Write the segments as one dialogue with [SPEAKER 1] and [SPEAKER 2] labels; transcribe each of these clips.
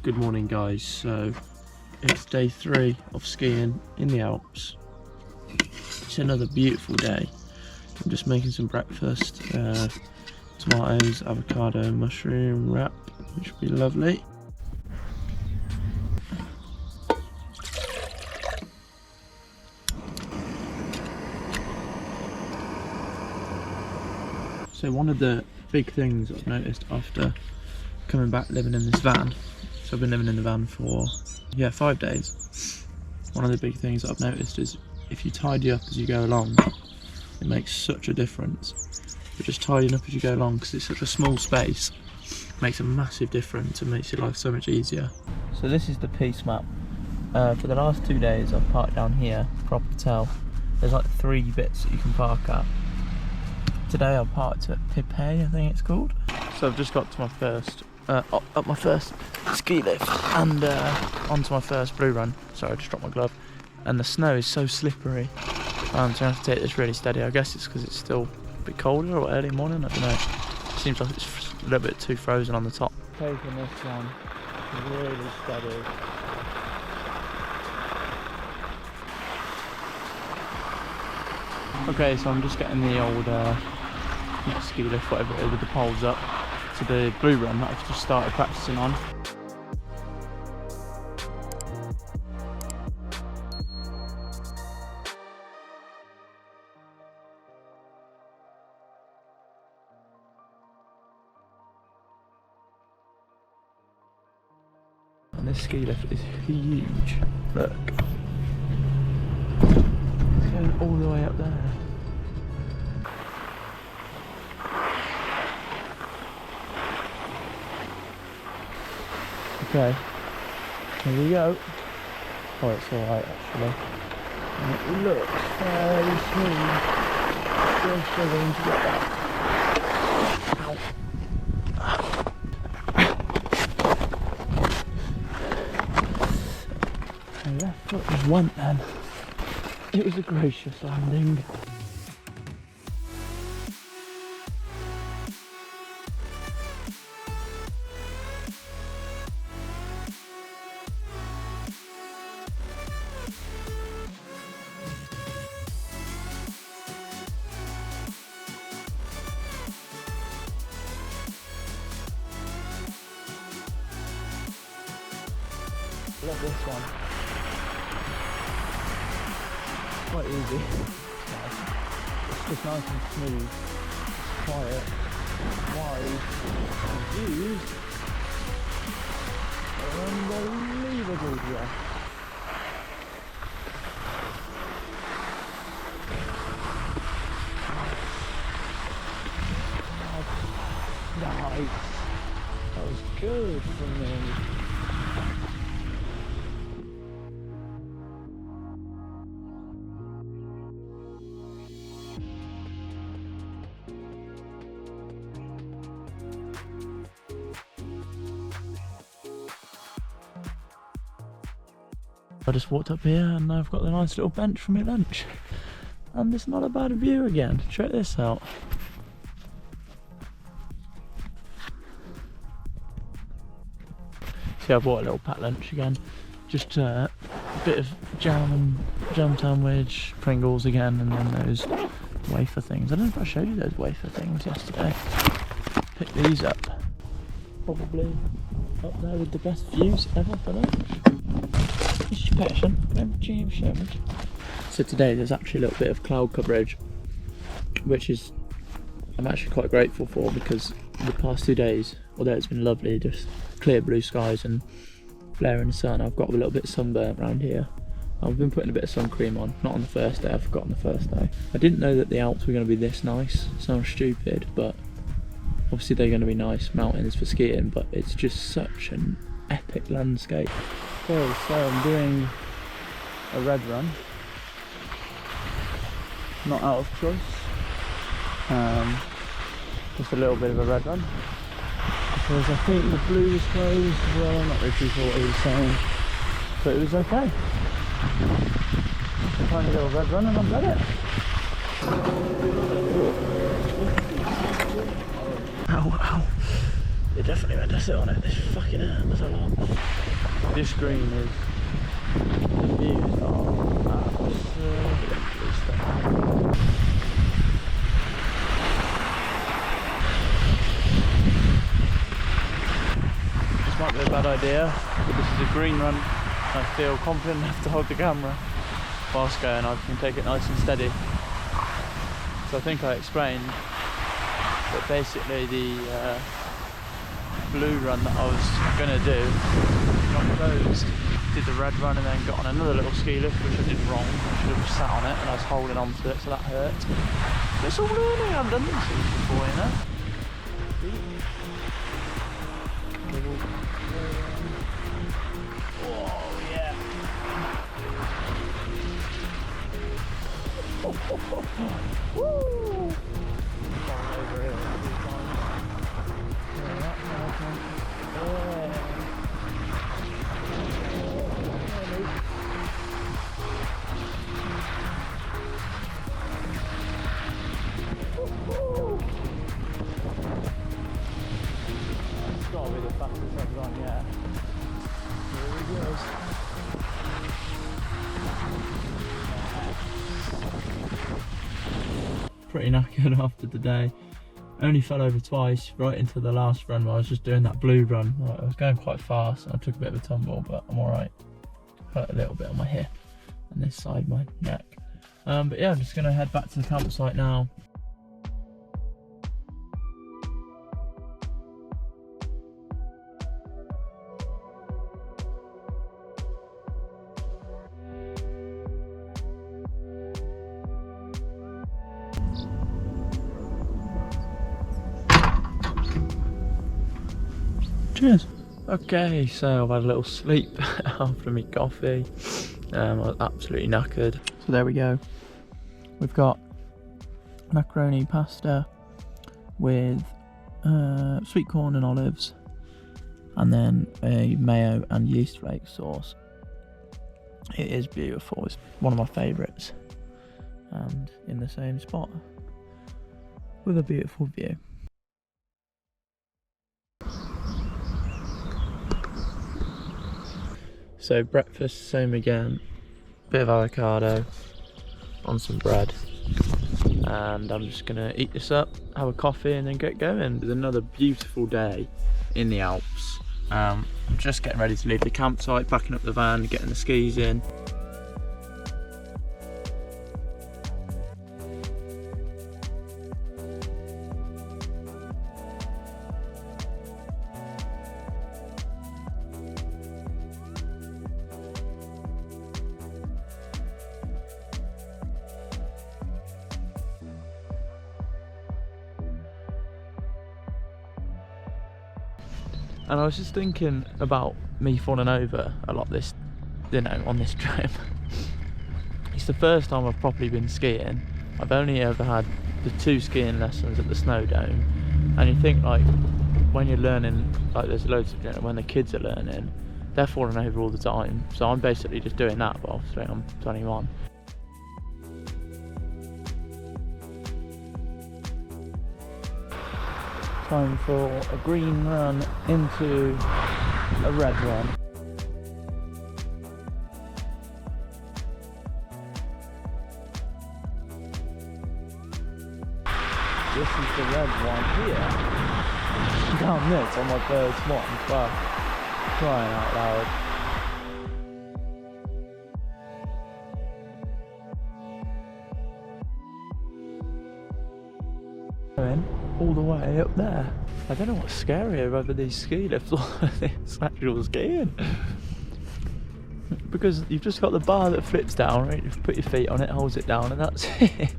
[SPEAKER 1] Good morning guys, so it's day 3 of skiing in the Alps. It's another beautiful day. I'm just making some breakfast, tomatoes, avocado, mushroom wrap, which will be lovely. So one of the big things I've noticed after coming back living in this van, so I've been living in the van for 5 days. One of the big things that I've noticed is if you tidy up as you go along, it makes such a difference. But just tidying up as you go along, because it's such a small space, makes a massive difference and makes your life so much easier. So this is the piste map. For the last 2 days I've parked down here, proper tell. There's like 3 bits that you can park at. Today I parked at Pipe, I think it's called. So I've just got to my first, up my first ski lift and onto my first blue run. Sorry, I just dropped my glove. And the snow is so slippery. So I have to take this really steady. I guess it's because it's still a bit colder or early morning, I don't know. It seems like it's a little bit too frozen on the top. Taking this one really steady. Okay, so I'm just getting the old ski lift, whatever it is, with the poles up to the blue run that I've just started practicing on. And this ski lift is huge. Look. It's going all the way up there. Okay, here we go. Oh, it's alright actually. And it looks fairly smooth. Still struggling to get that. My left foot just went then. It was a gracious landing. Love this one. Quite easy. It's just nice and smooth, quiet, wide, and views are unbelievable here. Nice. That was good for me. I just walked up here and I've got the nice little bench for my lunch. And it's not a bad view again. Check this out. See, I bought a little packed lunch again. Just a bit of jam sandwich, Pringles again, and then those wafer things. I don't know if I showed you those wafer things yesterday. Picked these up. Probably up there with the best views ever for lunch. So today there's actually a little bit of cloud coverage, which is I'm actually quite grateful for, because the past 2 days, although it's been lovely, just clear blue skies and flaring sun, I've got a little bit of sunburn around here. I've been putting a bit of sun cream on, not on the first day, I forgot on the first day. I didn't know that the Alps were going to be this nice. Sounds stupid, but obviously they're going to be nice mountains for skiing, but it's just such an epic landscape. Okay, so I'm doing a red run, not out of choice, just a little bit of a red run, because I think the blue was closed as well. I'm not really too sure what he was saying, but it was okay. Tiny little red run and I've got it. Ow, ow. It definitely meant to sit on it. This fucking hurts a lot. This green is, the views are absolutely stunning. This might be a bad idea, but this is a green run. I feel confident enough to hold the camera whilst going. I can take it nice and steady. So I think I explained that basically the blue run that I was going to do got closed. Did the red run and then got on another little ski lift, which I did wrong. I should have sat on it and I was holding on to it, so that hurt. But it's all learning. I've done these things before, you know. Oh yeah. Woo! Over here. It's got to be the fastest I've gone yet. Here he goes. Pretty knackered after the day. Only fell over twice right into the last run where I was just doing that blue run. I was going quite fast and I took a bit of a tumble, but I'm alright. Hurt a little bit on my hip and this side, my neck. But yeah, I'm just going to head back to the campsite now. Cheers. Okay, so I've had a little sleep after my coffee. I was absolutely knackered. So there we go. We've got macaroni pasta with sweet corn and olives, and then a mayo and yeast flake sauce. It is beautiful. It's one of my favourites, and in the same spot with a beautiful view. So breakfast, same again, bit of avocado on some bread, and I'm just gonna eat this up, have a coffee and then get going. It's another beautiful day in the Alps. I'm just getting ready to leave the campsite, packing up the van, getting the skis in. And I was just thinking about me falling over a lot this, on this trip. It's the first time I've properly been skiing. I've only ever had the 2 skiing lessons at the Snow Dome. And you think, like, when you're learning, like there's loads of, when the kids are learning, they're falling over all the time. So I'm basically just doing that, but obviously I'm 21. Time for a green run into a red one. This is the red one here. Down this on my first one. Wow. Crying out loud. All the way up there. I don't know what's scarier, whether these ski lifts or this actual skiing. Because you've just got the bar that flips down, right? You put your feet on it, holds it down, and that's it.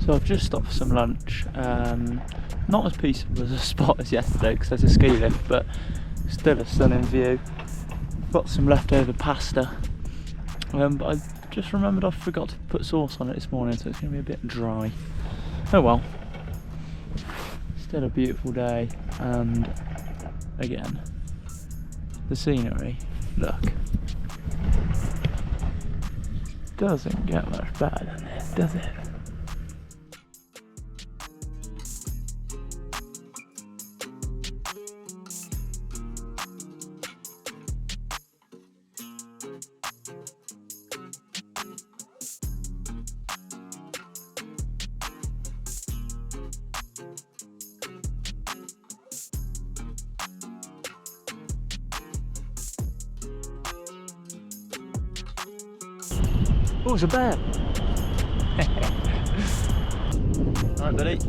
[SPEAKER 1] So I've just stopped for some lunch. Not as peaceful as a spot as yesterday because there's a ski lift, but still a stunning view. Got some leftover pasta, but I just remembered I forgot to put sauce on it this morning, so it's going to be a bit dry. Oh well. Still a beautiful day, and again, the scenery, look, doesn't get much better than this, does it? Oh, it's a bear! Alright, buddy.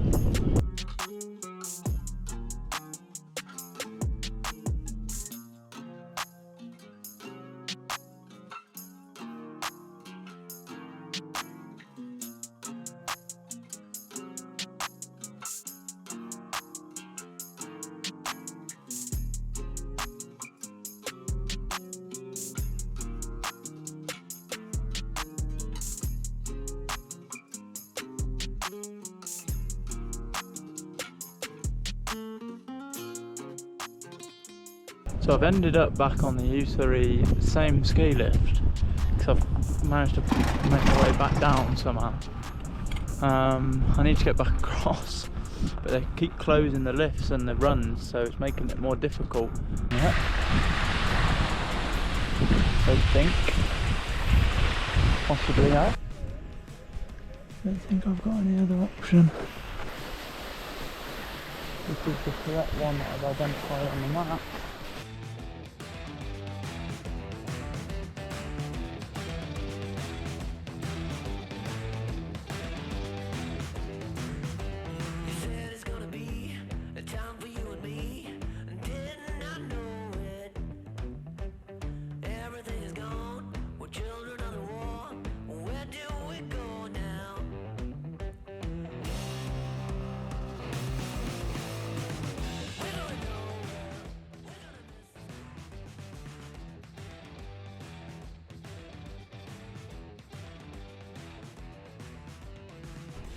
[SPEAKER 1] So I've ended up back on the U3 same ski lift because I've managed to make my way back down somehow. I need to get back across, but they keep closing the lifts and the runs, so it's making it more difficult. Yeah. I think possibly I don't think I've got any other option. This is the correct one that I've identified on the map.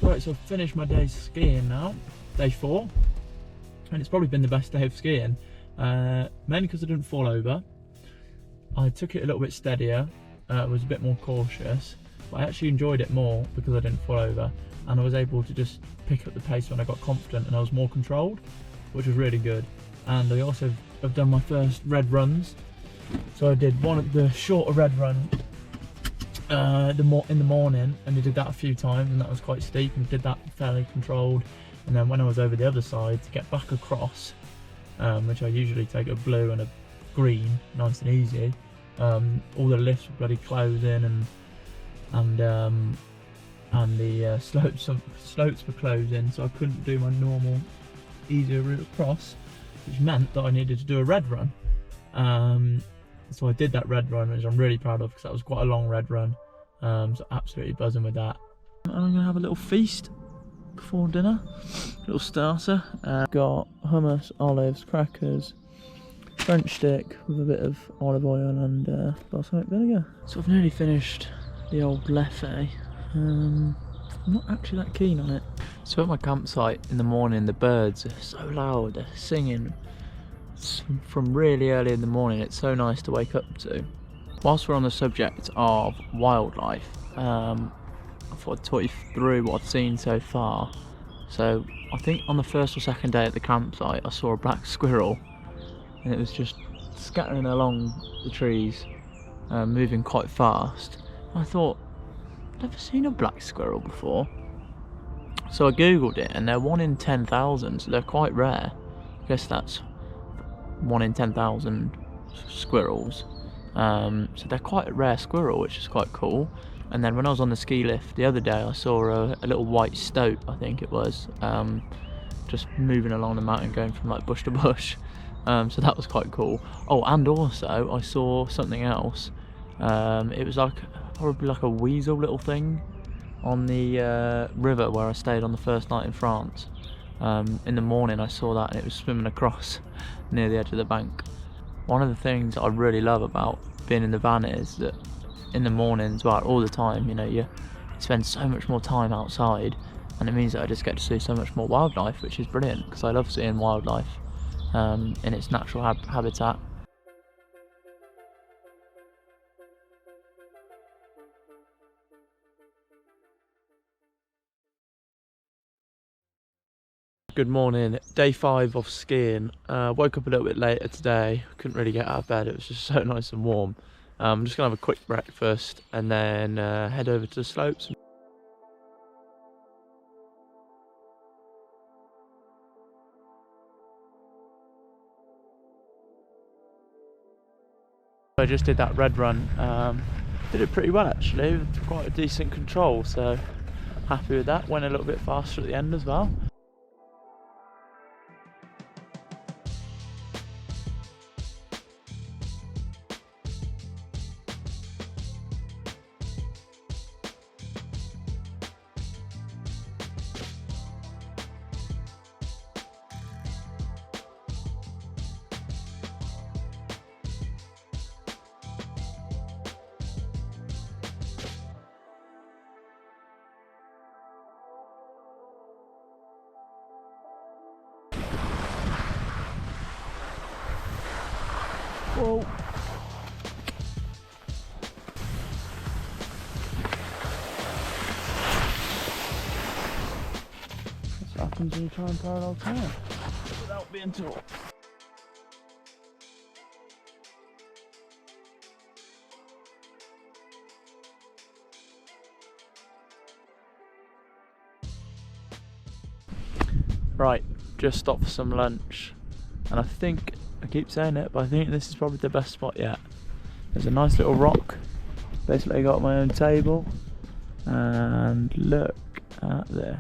[SPEAKER 1] Right, so I've finished my day's skiing now, day 4, and it's probably been the best day of skiing, mainly because I didn't fall over. I took it a little bit steadier, was a bit more cautious, but I actually enjoyed it more because I didn't fall over, and I was able to just pick up the pace when I got confident and I was more controlled, which was really good. And I also have done my first red runs, so I did one of the shorter red run in the morning, and I did that a few times, and that was quite steep, and did that fairly controlled. And then when I was over the other side to get back across, which I usually take a blue and a green, nice and easy, all the lifts were bloody closing, and the slopes were closing, so I couldn't do my normal easier route across, which meant that I needed to do a red run. So I did that red run, which I'm really proud of because that was quite a long red run. So absolutely buzzing with that. And I'm gonna have a little feast before dinner, little starter. Got hummus, olives, crackers, French stick with a bit of olive oil and balsamic vinegar. So I've nearly finished the old leffe. I'm not actually that keen on it. So at my campsite in the morning, the birds are so loud, they're singing from really early in the morning. It's so nice to wake up to. Whilst we're on the subject of wildlife, I thought I'd talk you through what I've seen so far. So I think on the first or second day at the campsite I saw a black squirrel, and it was just scattering along the trees, moving quite fast. I thought, I've never seen a black squirrel before. So I googled it, and they're 1 in 10,000, so they're quite rare. I guess that's 1 in 10,000 squirrels. So they're quite a rare squirrel, which is quite cool. And then when I was on the ski lift the other day, I saw a little white stoat, I think it was, just moving along the mountain, going from like bush to bush. So that was quite cool. Oh, and also I saw something else. It was like probably like a weasel little thing on the river where I stayed on the first night in France. In the morning I saw that, and it was swimming across near the edge of the bank. One of the things that I really love about being in the van is that in the mornings, well, all the time, you know, you spend so much more time outside, and it means that I just get to see so much more wildlife, which is brilliant because I love seeing wildlife in its natural habitat. Good morning, day 5 of skiing. Woke up a little bit later today, couldn't really get out of bed, it was just so nice and warm. I'm just gonna have a quick breakfast and then head over to the slopes. I just did that red run, did it pretty well actually, with quite a decent control, so happy with that. Went a little bit faster at the end as well. Whoa. That's what happens when you try and parallel turn without being taught. Right, just stopped for some lunch, and I keep saying it, but I think this is probably the best spot yet. There's a nice little rock. Basically I got my own table, and look at this.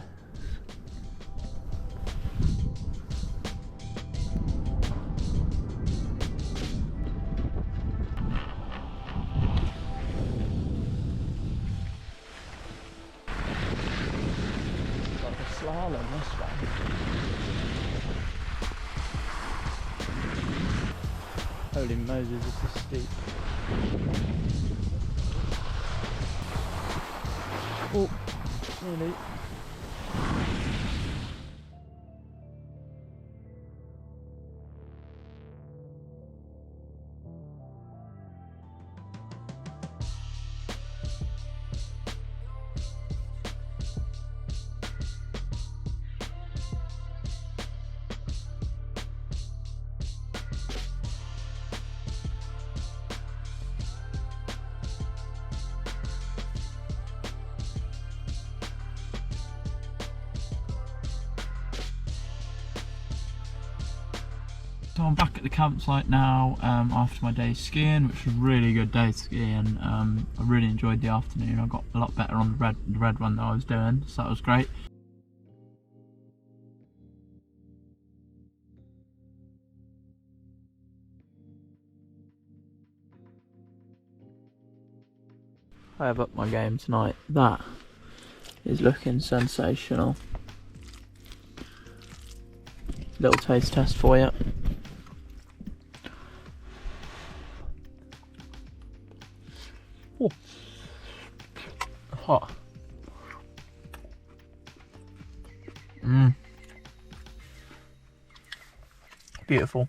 [SPEAKER 1] Like a slalom this one. Holy Moses, this is steep. Oh, nearly. So I'm back at the campsite now after my day skiing, which was a really good day skiing. I really enjoyed the afternoon. I got a lot better on the red run that I was doing, so that was great. I have upped my game tonight. That is looking sensational. Little taste test for you. Oh. Hot. Beautiful.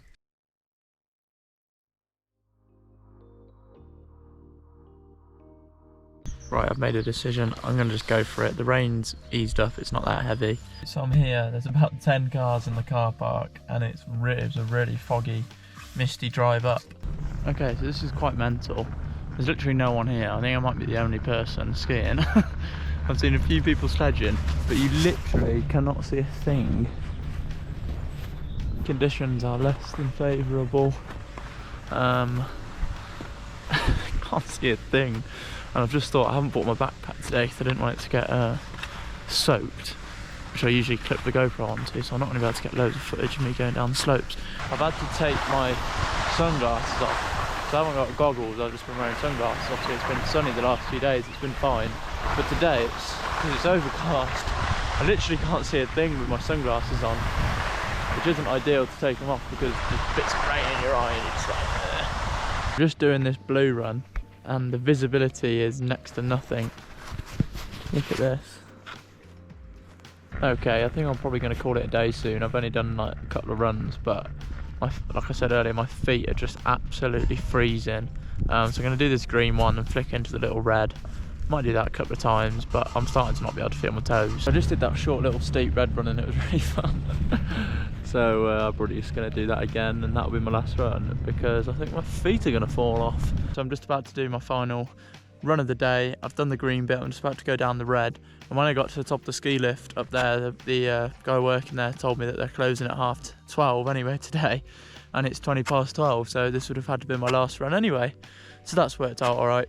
[SPEAKER 1] Right, I've made a decision. I'm going to just go for it. The rain's eased up, it's not that heavy. So I'm here, there's about 10 cars in the car park, and it's a really foggy, misty drive up. Okay, so this is quite mental. There's literally no one here. I think I might be the only person skiing. I've seen a few people sledging, but you literally cannot see a thing. Conditions are less than favourable. Can't see a thing. And I've just thought I haven't bought my backpack today because I didn't want it to get soaked, which I usually clip the GoPro onto, so I'm not going to be able to get loads of footage of me going down the slopes. I've had to take my sunglasses off. So I haven't got goggles, I've just been wearing sunglasses. Obviously it's been sunny the last few days, it's been fine. But today, because it's overcast, I literally can't see a thing with my sunglasses on, which isn't ideal to take them off because there's bits of rain in your eye and it's like, I'm just doing this blue run and the visibility is next to nothing. Look at this. Okay, I think I'm probably going to call it a day soon. I've only done like a couple of runs, but like I said earlier, my feet are just absolutely freezing. So I'm going to do this green one and flick into the little red. Might do that a couple of times, but I'm starting to not be able to feel my toes. I just did that short little steep red run and it was really fun. So I'm probably just going to do that again, and that'll be my last run because I think my feet are going to fall off. So I'm just about to do my final run of the day. I've done the green bit, I'm just about to go down the red. And when I got to the top of the ski lift up there, the guy working there told me that they're closing at 12:30 anyway today, and it's 12:20, so this would have had to be my last run anyway. So that's worked out all right.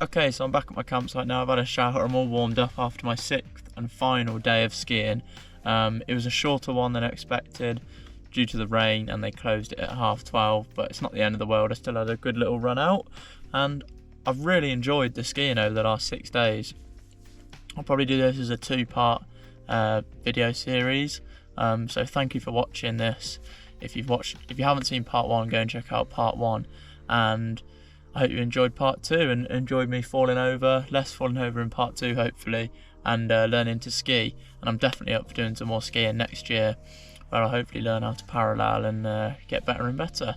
[SPEAKER 1] Okay, so I'm back at my campsite now. I've had a shower, I'm all warmed up after my 6th and final day of skiing. It was a shorter one than expected due to the rain, and they closed it at 12:30, but it's not the end of the world. I still had a good little run out, and I've really enjoyed the skiing over the last 6 days. I'll probably do this as a 2-part video series, so thank you for watching this. If you haven't seen part 1, go and check out part 1, and I hope you enjoyed part 2 and enjoyed me less falling over in part 2 hopefully, and learning to ski. And I'm definitely up for doing some more skiing next year, where I'll hopefully learn how to parallel and get better and better.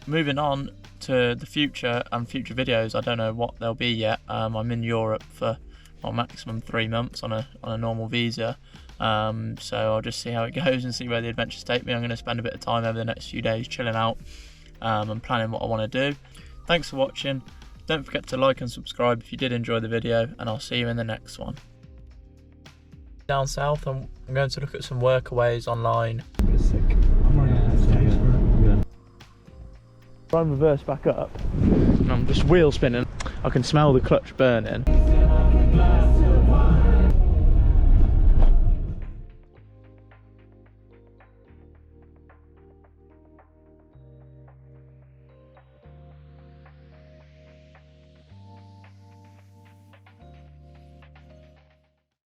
[SPEAKER 1] Moving on to the future and future videos, I don't know what they'll be yet. I'm in Europe for maximum 3 months on a normal visa, so I'll just see how it goes and see where the adventures take me. I'm going to spend a bit of time over the next few days chilling out and planning what I want to do. Thanks for watching. Don't forget to like and subscribe if you did enjoy the video, and I'll see you in the next one. Down south, I'm going to look at some workaways online. I'm reversed back up and I'm just wheel spinning. I can smell the clutch burning.